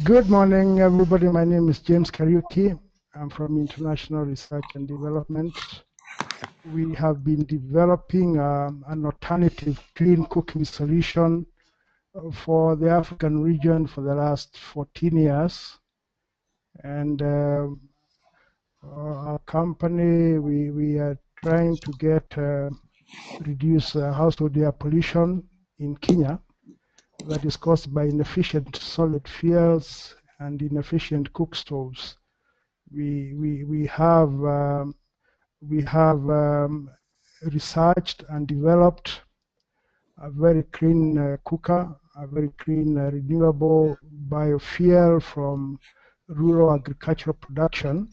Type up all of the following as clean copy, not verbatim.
Good morning, everybody. My name is James Kariuki. I'm from International Research and Development. We have been developing an alternative clean cooking solution for the African region for the last 14 years. And our company, we are trying to reduce household air pollution in Kenya that is caused by inefficient solid fuels and inefficient cook stoves. We have researched and developed a very clean cooker, a very clean renewable biofuel from rural agricultural production.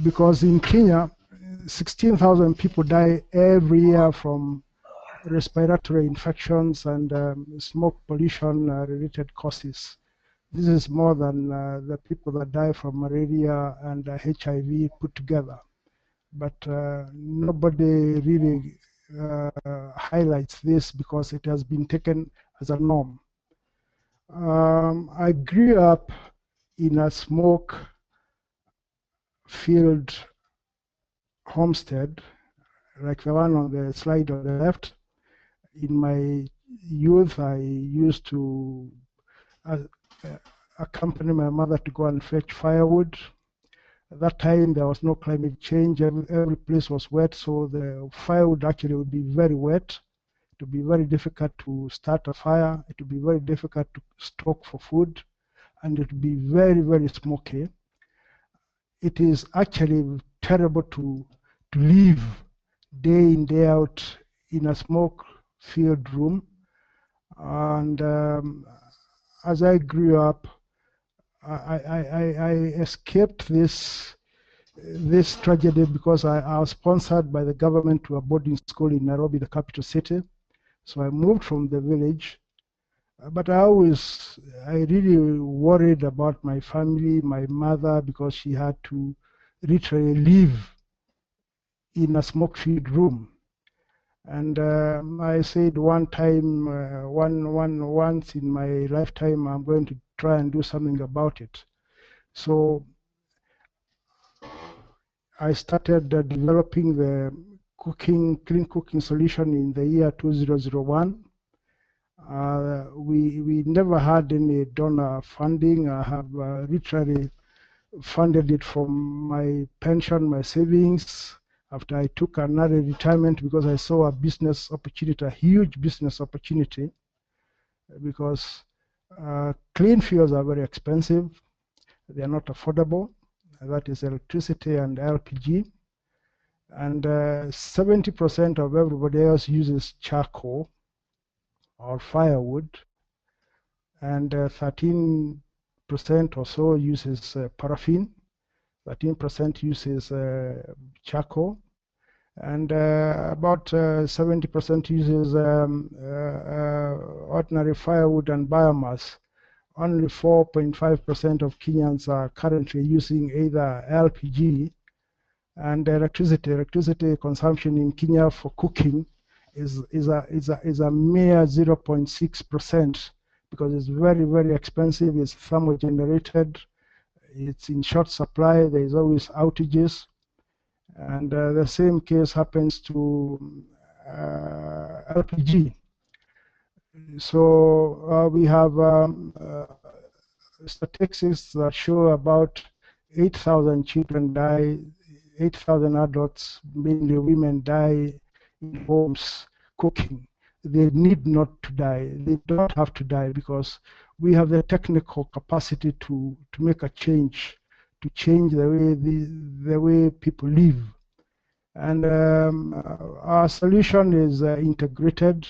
Because in Kenya, 16,000 people die every year from respiratory infections and smoke pollution related causes. This is more than the people that die from malaria and HIV put together. But nobody really highlights this because it has been taken as a norm. I grew up in a smoke-filled homestead, like the one on the slide on the left. In my youth, I used to accompany my mother to go and fetch firewood. At that time, there was no climate change. Every place was wet, so the firewood actually would be very wet. It would be very difficult to start a fire. It would be very difficult to stock for food, and it would be very, very smoky. It is actually terrible to live day in, day out in a smoke-filled room. And as I grew up, I escaped this tragedy because I was sponsored by the government to a boarding school in Nairobi, the capital city. So I moved from the village. But I really worried about my family, my mother, because she had to literally live in a smoke-filled room. And I said one time, once in my lifetime, I'm going to try and do something about it. So I started developing the clean cooking solution in the year 2001. We never had any donor funding. I have literally funded it from my pension, my savings, after I took another retirement because I saw a business opportunity, a huge business opportunity, because clean fuels are very expensive. They are not affordable. That is electricity and LPG. And 70% of everybody else uses charcoal or firewood, and 13% or so uses paraffin, 13% uses charcoal, and about 70% uses ordinary firewood and biomass. Only 4.5% of Kenyans are currently using either LPG and electricity. Electricity consumption in Kenya for cooking is a mere 0.6% because it's very, very expensive. It's thermal generated. It's in short supply. There is always outages. And the same case happens to LPG. So we have statistics that show about 8,000 children die, 8,000 adults, mainly women, die in homes cooking. They need not to die. They don't have to die because we have the technical capacity to make a change, to change the way people live. And our solution is integrated.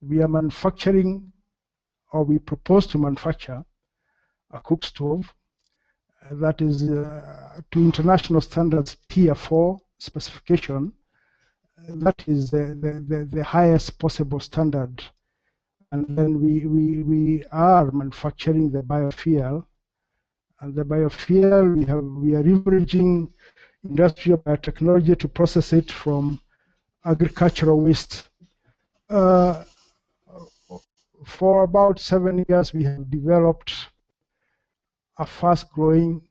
We are manufacturing, or we propose to manufacture, a cook stove that is to international standards Tier 4 specification. That is the highest possible standard. And then we are manufacturing the biofuel. And the biofuel, we are leveraging industrial biotechnology to process it from agricultural waste. For about 7 years, we have developed a fast-growing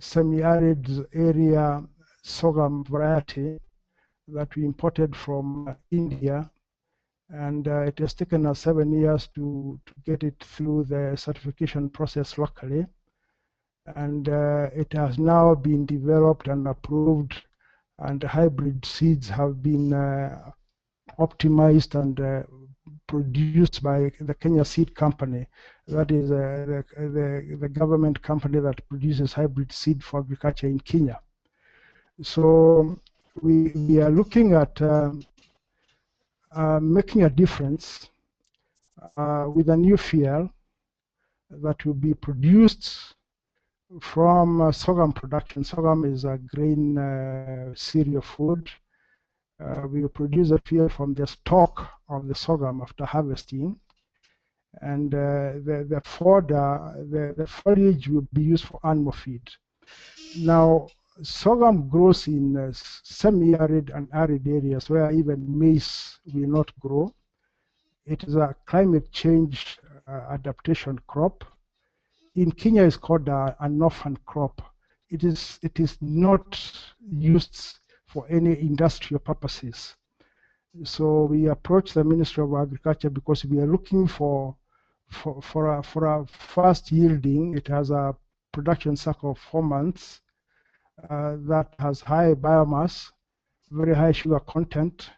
semi-arid area sorghum variety that we imported from India, and it has taken us 7 years to get it through the certification process locally, and it has now been developed and approved, and hybrid seeds have been optimized and produced by the Kenya Seed Company. That is the government company that produces hybrid seed for agriculture in Kenya. So we are looking at making a difference with a new fuel that will be produced from sorghum production. Sorghum is a grain cereal food. We will produce a fuel from the stalk of the sorghum after harvesting, and the fodder, the foliage will be used for animal feed. Now, sorghum grows in semi-arid and arid areas where even maize will not grow. It is a climate change adaptation crop. In Kenya, it's called an orphan crop. It is not used for any industrial purposes. So we approached the Ministry of Agriculture because we are looking for a fast yielding. It has a production cycle of 4 months that has high biomass, very high sugar content,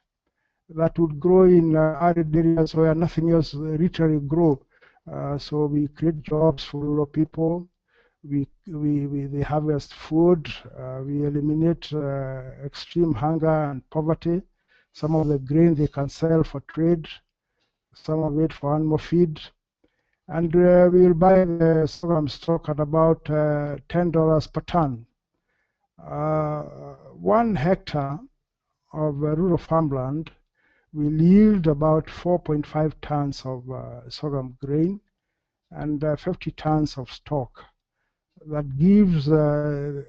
that would grow in arid areas where nothing else literally grow. So we create jobs for rural people. They harvest food. We eliminate extreme hunger and poverty. Some of the grain they can sell for trade, some of it for animal feed. And we will buy the sorghum stock at about $10 per ton. 1 hectare of rural farmland will yield about 4.5 tons of sorghum grain and 50 tons of stock. That gives the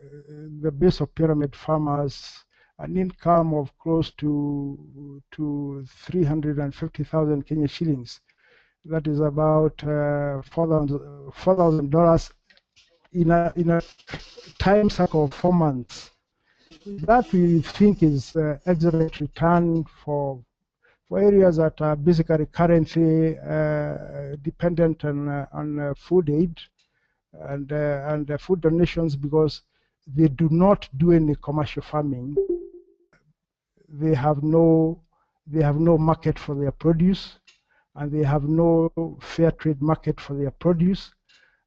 base of pyramid farmers an income of close to 350,000 Kenya shillings. That is about $4,000 in a time cycle of 4 months. That we think is excellent return for areas that are basically currently dependent on food aid and food donations, because they do not do any commercial farming. They have no market for their produce, and they have no fair trade market for their produce,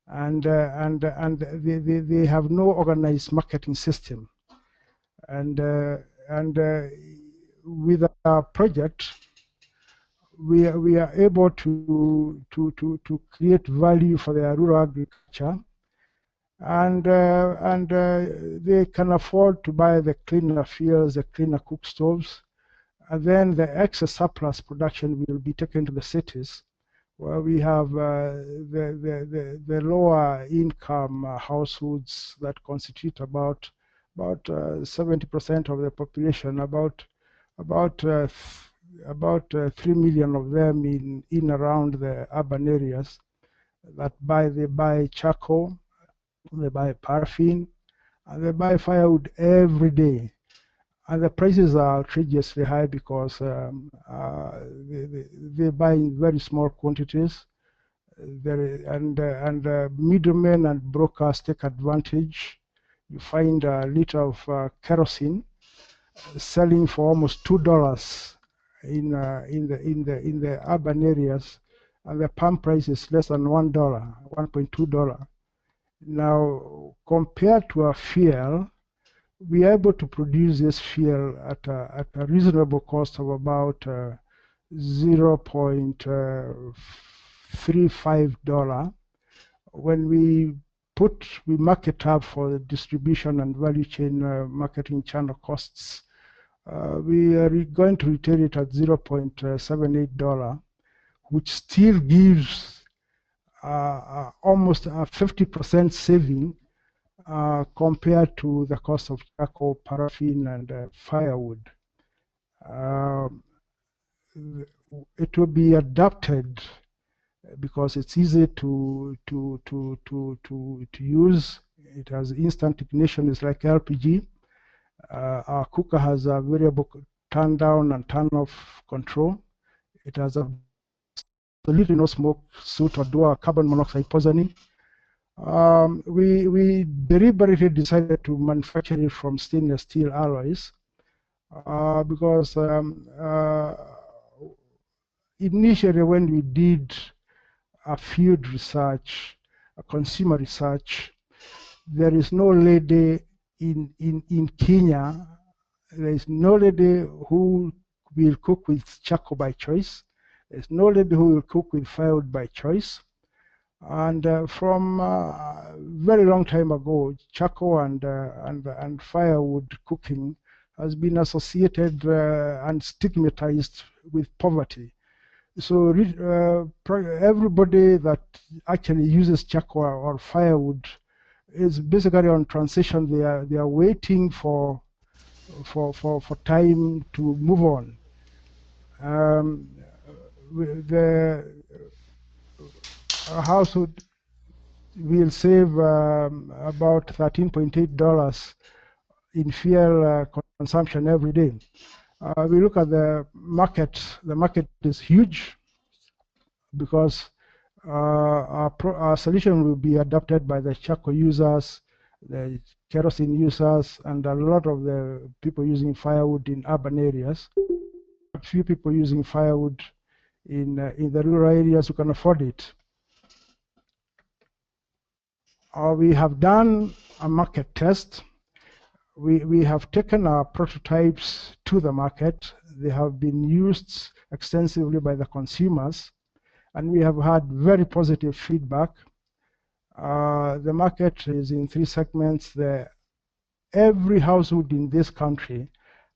and they have no organized marketing system. And with our project, we are able to create value for their rural agriculture, and they can afford to buy the cleaner fuels, the cleaner cook stoves, and then the excess surplus production will be taken to the cities, where we have the lower income households that constitute about 70% of the population, about 3 million of them in around the urban areas, that they buy charcoal, they buy paraffin, and they buy firewood every day. And the prices are outrageously high because they buy in very small quantities. And middlemen and brokers take advantage. You find a liter of kerosene selling for almost $2 in the urban areas, and the pump price is less than $1, $1.2. Now, compared to a fuel, we are able to produce this fuel at a reasonable cost of about $0.35. When we mark it up for the distribution and value chain marketing channel costs, we are going to retail it at $0.78, which still gives almost a 50% saving compared to the cost of charcoal, paraffin, and firewood. It will be adapted because it's easy to use. It has instant ignition. It's like LPG. Our cooker has a variable turn down and turn off control. It has absolutely no smoke soot or do a carbon monoxide poisoning. We deliberately decided to manufacture it from stainless steel alloys because initially when we did a field research, a consumer research, there is no lady in Kenya, there is no lady who will cook with charcoal by choice. There's no lady who will cook with firewood by choice. And from very long time ago, charcoal and firewood cooking has been associated and stigmatized with poverty. So everybody that actually uses charcoal or firewood is basically on transition. They are waiting for time to move on. The household will save about $13.8 in fuel consumption every day. We look at the market. The market is huge because our solution will be adopted by the charcoal users, the kerosene users, and a lot of the people using firewood in urban areas. A few people using firewood in the rural areas who can afford it. We have done a market test. We have taken our prototypes to the market. They have been used extensively by the consumers, and we have had very positive feedback. The market is in 3 segments. Every household in this country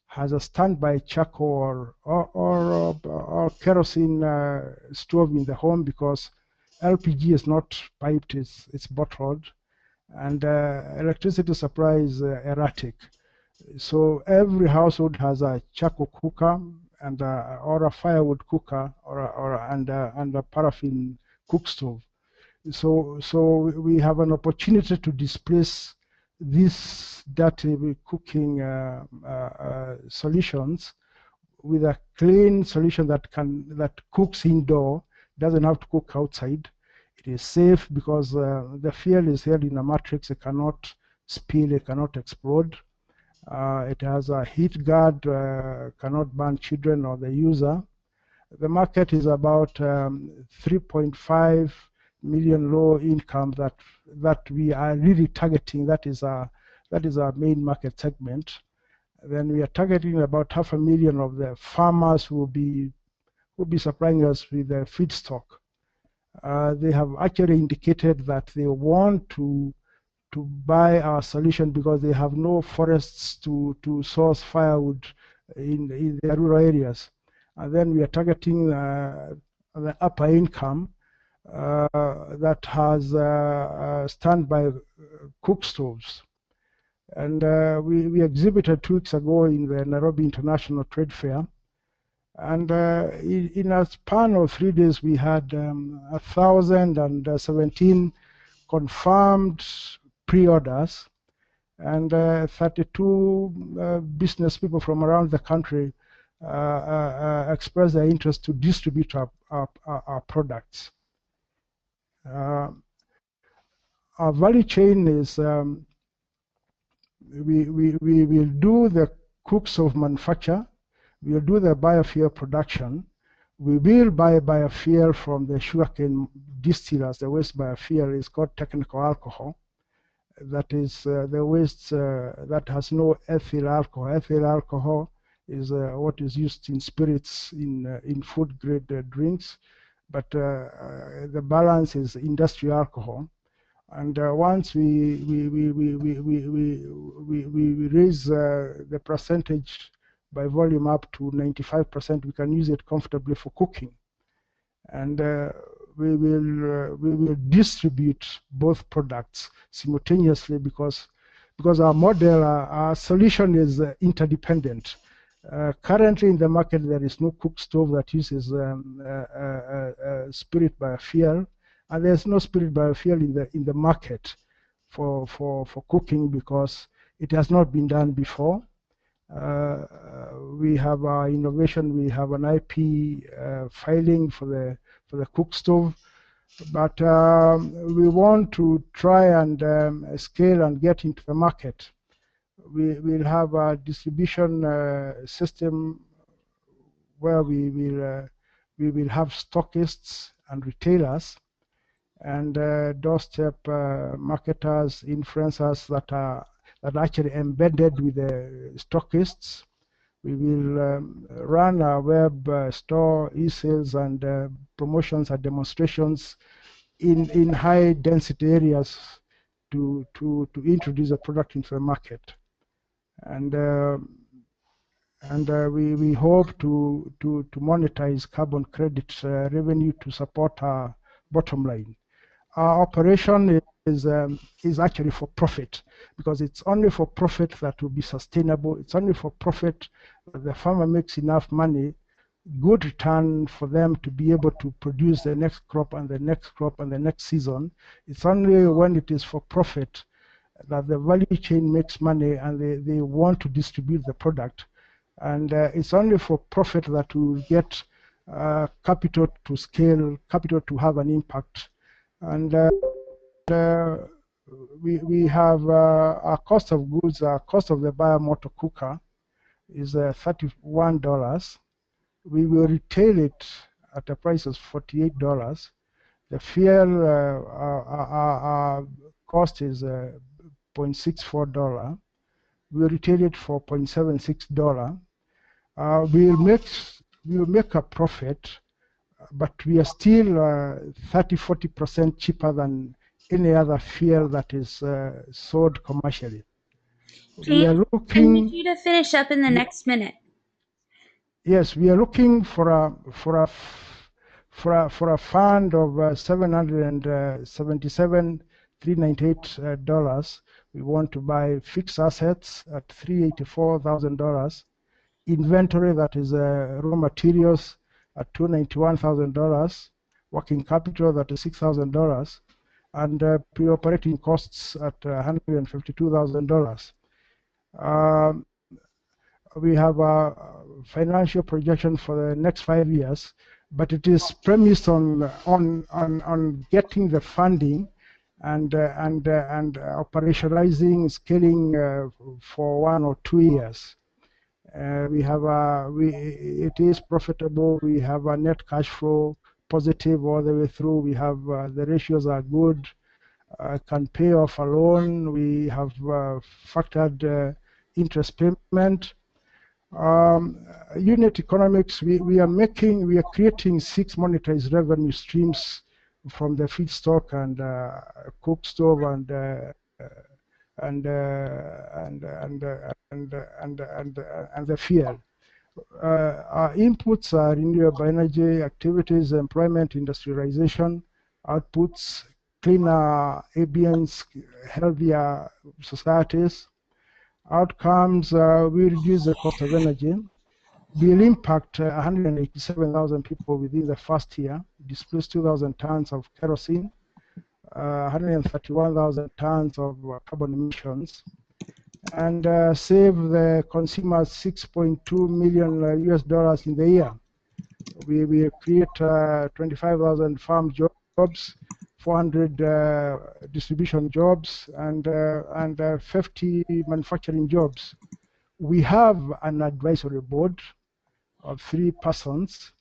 has a standby charcoal or kerosene stove in the home because LPG is not piped, it's bottled, and electricity supply is erratic. So every household has a charcoal cooker and or a firewood cooker and a paraffin cook stove. So we have an opportunity to displace these dirty cooking solutions with a clean solution that cooks indoor, doesn't have to cook outside. It is safe because the fuel is held in a matrix. It cannot spill, it cannot explode. It has a heat guard, cannot burn children or the user. The market is about 3.5 million low income that we are really targeting. That is our main market segment. Then we are targeting about 500,000 of the farmers who will be supplying us with the feedstock. They have actually indicated that they want to buy our solution because they have no forests to source firewood in the rural areas. And then we are targeting the upper income that has standby cook stoves. And we exhibited 2 weeks ago in the Nairobi International Trade Fair. And in a span of 3 days, we had 1,017 confirmed pre-orders, and 32 business people from around the country expressed their interest to distribute our products. Our value chain is we will do the cook stove manufacture, we will do the biofuel production, we will buy biofuel from the sugarcane distillers. The waste biofuel is called technical alcohol. That is the waste that has no ethyl alcohol. Ethyl alcohol is what is used in spirits, in food grade drinks, but the balance is industrial alcohol. And once we raise the percentage by volume up to 95%, we can use it comfortably for cooking. And we will distribute both products simultaneously because our model, our solution is interdependent. Currently in the market, there is no cook stove that uses spirit biofuel, and there's no spirit biofuel in the market for cooking because it has not been done before. We have our innovation. We have an IP filing for the cook stove, but we want to try and scale and get into the market. We will have a distribution system where we will have stockists and retailers and doorstep marketers, influencers that are actually embedded with the stockists. We will run our web store, e-sales, and promotions and demonstrations in high density areas to introduce a product into the market. And we hope to monetize carbon credit revenue to support our bottom line. Our operation is actually for profit, because it's only for profit that will be sustainable. It's only for profit that the farmer makes enough money, good return for them to be able to produce the next crop and the next crop and the next season. It's only when it is for profit that the value chain makes money and they want to distribute the product. And it's only for profit that we will get capital to scale, capital to have an impact. And we have our cost of goods, our cost of the biomotor cooker is $31. We will retail it at a price of $48. The fuel, our cost is $0.64. We will retail it for $0.76. We'll make a profit, but we are still 30–40% cheaper than any other fuel that is sold commercially. We are looking. I need you to finish up in the next minute. Yes, we are looking for a fund of $777,398. We want to buy fixed assets at $384,000. Inventory, that is raw materials, at $291,000, working capital, that is $6,000, and pre-operating costs at $152,000. We have a financial projection for the next 5 years, but it is premised on getting the funding and operationalizing, scaling for 1 or 2 years. It is profitable. We have a net cash flow positive all the way through. We have the ratios are good. Can pay off a loan. We have factored interest payment. Unit economics. We are creating 6 monetized revenue streams from the feedstock and cook stove and the fuel. Our inputs are renewable energy, activities, employment, industrialization. Outputs, cleaner ambience, healthier societies. Outcomes, we reduce the cost of energy. Will impact 187,000 people within the first year, displace 2,000 tons of kerosene, 131,000 tons of carbon emissions, and save the consumers $6.2 million US in the year. We will create 25,000 farm jobs, 400 distribution jobs, and 50 manufacturing jobs. We have an advisory board of 3 persons.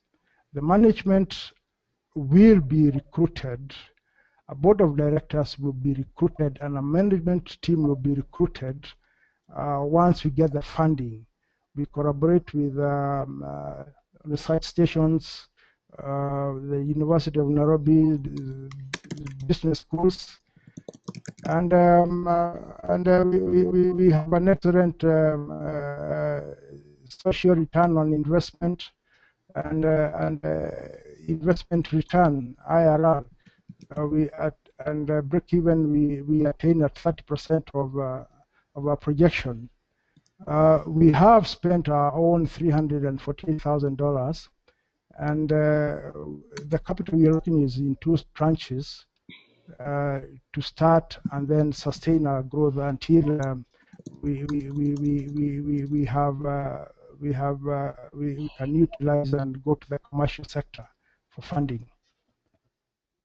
The management will be recruited. A board of directors will be recruited, and a management team will be recruited once we get the funding. We collaborate with research stations, the University of Nairobi, business schools, and we have an excellent social return on investment and investment return (IRR). Break even we attain at 30% of our projection. We have spent our own $348,000, and the capital we are looking is in two tranches to start and then sustain our growth until we can utilize and go to the commercial sector for funding.